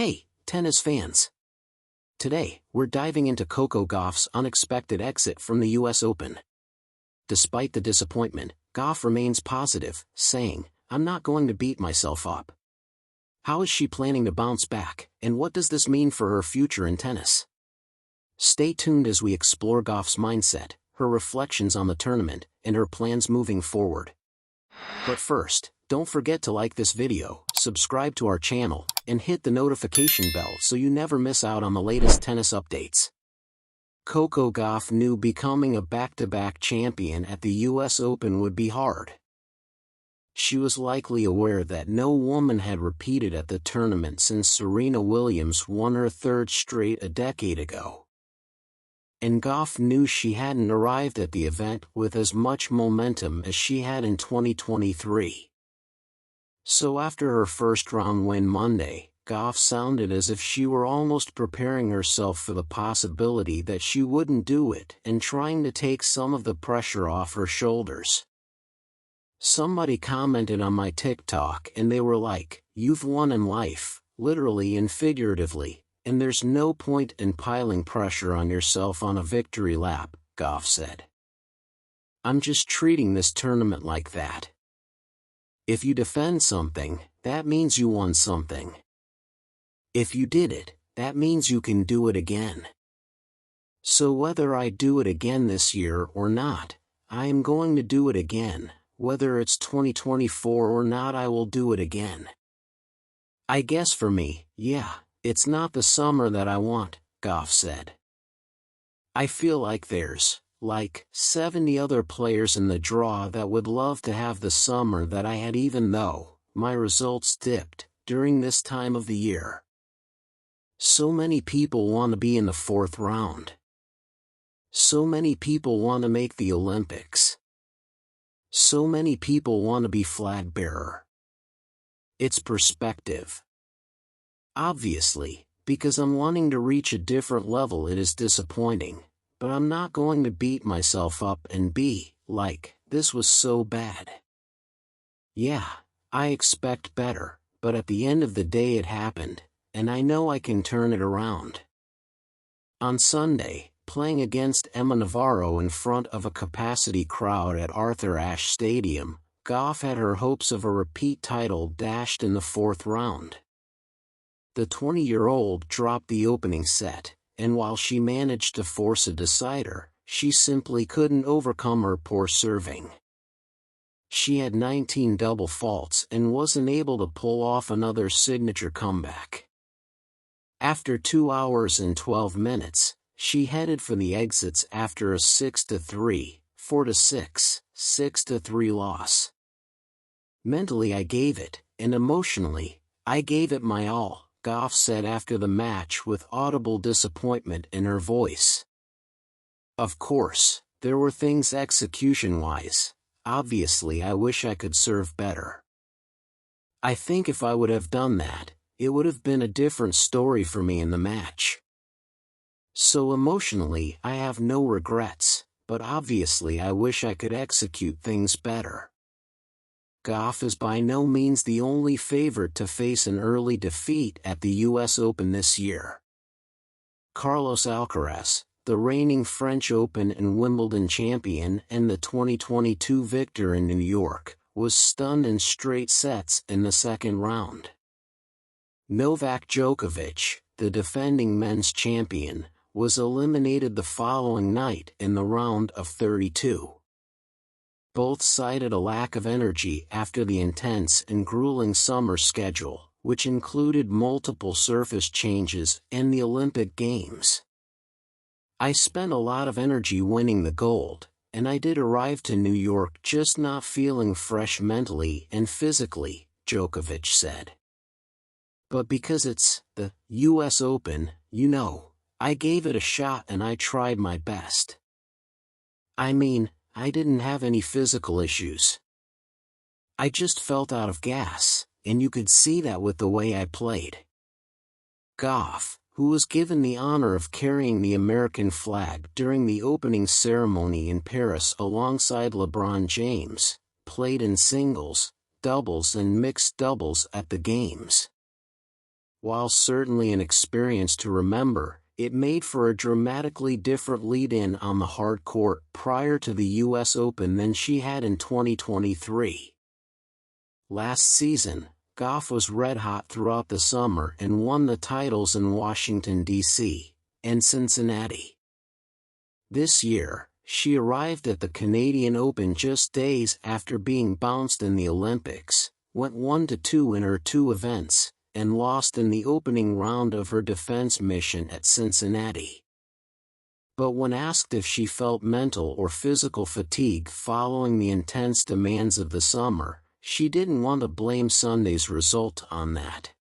Hey, tennis fans! Today, we're diving into Coco Gauff's unexpected exit from the US Open. Despite the disappointment, Gauff remains positive, saying, "I'm not going to beat myself up." How is she planning to bounce back, and what does this mean for her future in tennis? Stay tuned as we explore Gauff's mindset, her reflections on the tournament, and her plans moving forward. But first, don't forget to like this video, subscribe to our channel, and hit the notification bell so you never miss out on the latest tennis updates. Coco Gauff knew becoming a back-to-back champion at the US Open would be hard. She was likely aware that no woman had repeated at the tournament since Serena Williams won her third straight a decade ago. And Gauff knew she hadn't arrived at the event with as much momentum as she had in 2023. So after her first-round win Monday, Gauff sounded as if she were almost preparing herself for the possibility that she wouldn't do it and trying to take some of the pressure off her shoulders. Somebody commented on my TikTok and they were like, "You've won in life, literally and figuratively, and there's no point in piling pressure on yourself on a victory lap," Gauff said. "I'm just treating this tournament like that. If you defend something, that means you won something. If you did it, that means you can do it again. So whether I do it again this year or not, I am going to do it again. Whether it's 2024 or not, I will do it again. I guess for me, yeah, it's not the summer that I want," Gauff said. "I feel like there's, 70 other players in the draw that would love to have the summer that I had, even though my results dipped during this time of the year. So many people want to be in the fourth round. So many people want to make the Olympics. So many people want to be flag bearer. It's perspective. Obviously, because I'm wanting to reach a different level, it is disappointing, but I'm not going to beat myself up and be like, this was so bad. Yeah, I expect better, but at the end of the day it happened, and I know I can turn it around." On Sunday, playing against Emma Navarro in front of a capacity crowd at Arthur Ashe Stadium, Gauff had her hopes of a repeat title dashed in the fourth round. The 20-year-old dropped the opening set, and while she managed to force a decider, she simply couldn't overcome her poor serving. She had 19 double faults and wasn't able to pull off another signature comeback. After 2 hours and 12 minutes, she headed for the exits after a 6-3, 4-6, 6-3 loss. "Mentally I gave it, and emotionally, I gave it my all," Gauff said after the match with audible disappointment in her voice. "Of course, there were things execution-wise. Obviously I wish I could serve better. I think if I would have done that, it would have been a different story for me in the match. So emotionally I have no regrets, but obviously I wish I could execute things better." Gauff is by no means the only favorite to face an early defeat at the US Open this year. Carlos Alcaraz, the reigning French Open and Wimbledon champion and the 2022 victor in New York, was stunned in straight sets in the second round. Novak Djokovic, the defending men's champion, was eliminated the following night in the round of 32. Both cited a lack of energy after the intense and grueling summer schedule, which included multiple surface changes and the Olympic Games. "I spent a lot of energy winning the gold, and I did arrive to New York just not feeling fresh mentally and physically," Djokovic said. "But because it's the US Open, I gave it a shot and I tried my best. I mean, I didn't have any physical issues. I just felt out of gas, and you could see that with the way I played." Gauff, who was given the honor of carrying the American flag during the opening ceremony in Paris alongside LeBron James, played in singles, doubles and mixed doubles at the Games. While certainly an experience to remember, it made for a dramatically different lead-in on the hard court prior to the US Open than she had in 2023. Last season, Gauff was red-hot throughout the summer and won the titles in Washington, D.C., and Cincinnati. This year, she arrived at the Canadian Open just days after being bounced in the Olympics, went 1-2 in her two events, and lost in the opening round of her defense mission at Cincinnati. But when asked if she felt mental or physical fatigue following the intense demands of the summer, she didn't want to blame Sunday's result on that.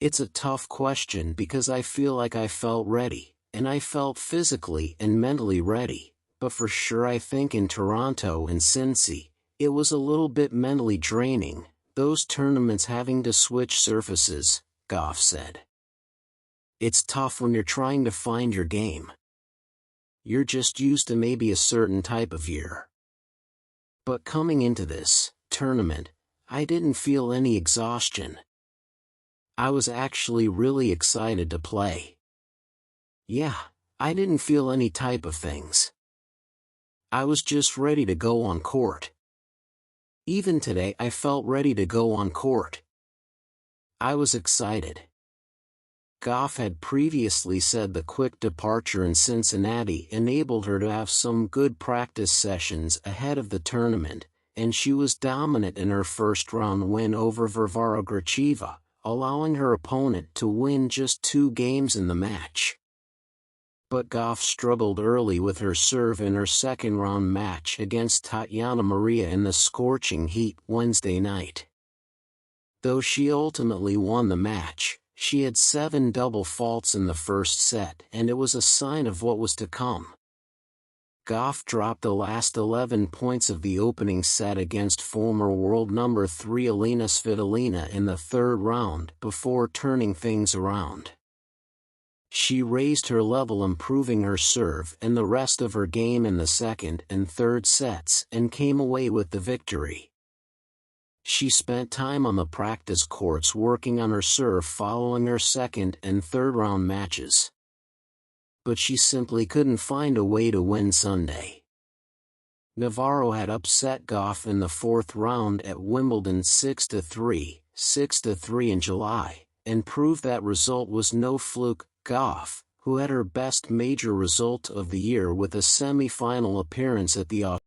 "It's a tough question because I feel like I felt ready, and I felt physically and mentally ready, but for sure I think in Toronto and Cincy, it was a little bit mentally draining, those tournaments having to switch surfaces," Gauff said. "It's tough when you're trying to find your game. You're just used to maybe a certain type of year. But coming into this tournament, I didn't feel any exhaustion. I was actually really excited to play. Yeah, I didn't feel any type of things. I was just ready to go on court. Even today I felt ready to go on court. I was excited." Gauff had previously said the quick departure in Cincinnati enabled her to have some good practice sessions ahead of the tournament, and she was dominant in her first-round win over Varvara Gracheva, allowing her opponent to win just 2 games in the match. But Gauff struggled early with her serve in her second-round match against Tatiana Maria in the scorching heat Wednesday night. Though she ultimately won the match, she had 7 double faults in the first set, and it was a sign of what was to come. Gauff dropped the last 11 points of the opening set against former world number 3 Alina Svitolina in the third round before turning things around. She raised her level, improving her serve and the rest of her game in the second and third sets, and came away with the victory. She spent time on the practice courts working on her serve following her second and third round matches. But she simply couldn't find a way to win Sunday. Navarro had upset Gauff in the fourth round at Wimbledon 6-3, 6-3 in July, and proved that result was no fluke. Gauff, who had her best major result of the year with a semi-final appearance at the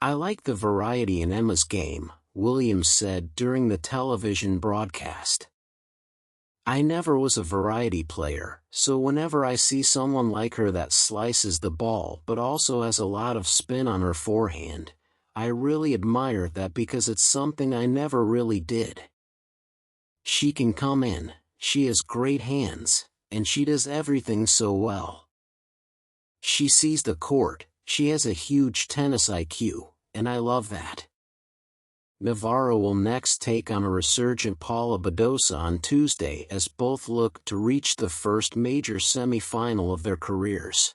"I like the variety in Emma's game," Williams said during the television broadcast. "I never was a variety player, so whenever I see someone like her that slices the ball but also has a lot of spin on her forehand, I really admire that because it's something I never really did. She can come in, she has great hands, and she does everything so well. She sees the court, she has a huge tennis IQ, and I love that. Navarro will next take on a resurgent Paula Badosa on Tuesday as both look to reach the first major semi-final of their careers.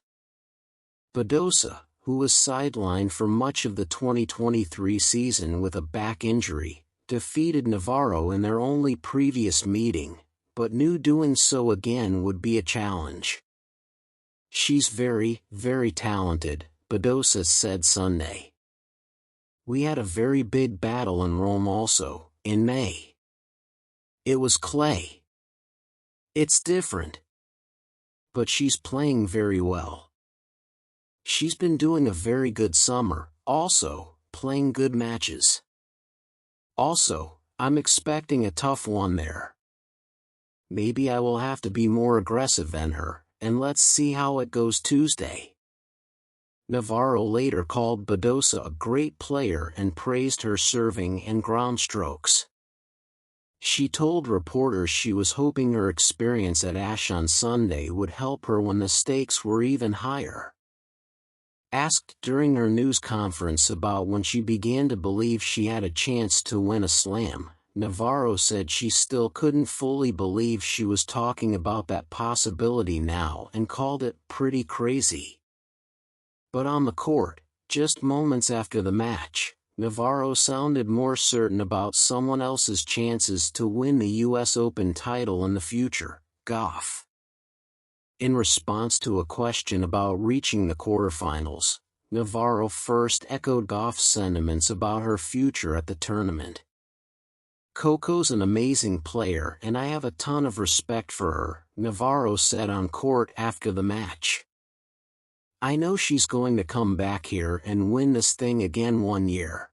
Badosa, who was sidelined for much of the 2023 season with a back injury, defeated Navarro in their only previous meeting, but knew doing so again would be a challenge. She's very, very talented, Badosa said Sunday. We had a very big battle in Rome also, in May. It was clay. It's different. But she's playing very well. She's been doing a very good summer, also, playing good matches. Also, I'm expecting a tough one there. Maybe I will have to be more aggressive than her, and let's see how it goes Tuesday. Navarro later called Badosa a great player and praised her serving and ground strokes. She told reporters she was hoping her experience at Ashe on Sunday would help her when the stakes were even higher. Asked during her news conference about when she began to believe she had a chance to win a slam, Navarro said she still couldn't fully believe she was talking about that possibility now and called it pretty crazy. But on the court, just moments after the match, Navarro sounded more certain about someone else's chances to win the US Open title in the future, Gauff. In response to a question about reaching the quarterfinals, Navarro first echoed Gauff's sentiments about her future at the tournament. Coco's an amazing player and I have a ton of respect for her, Navarro said on court after the match. I know she's going to come back here and win this thing again one year.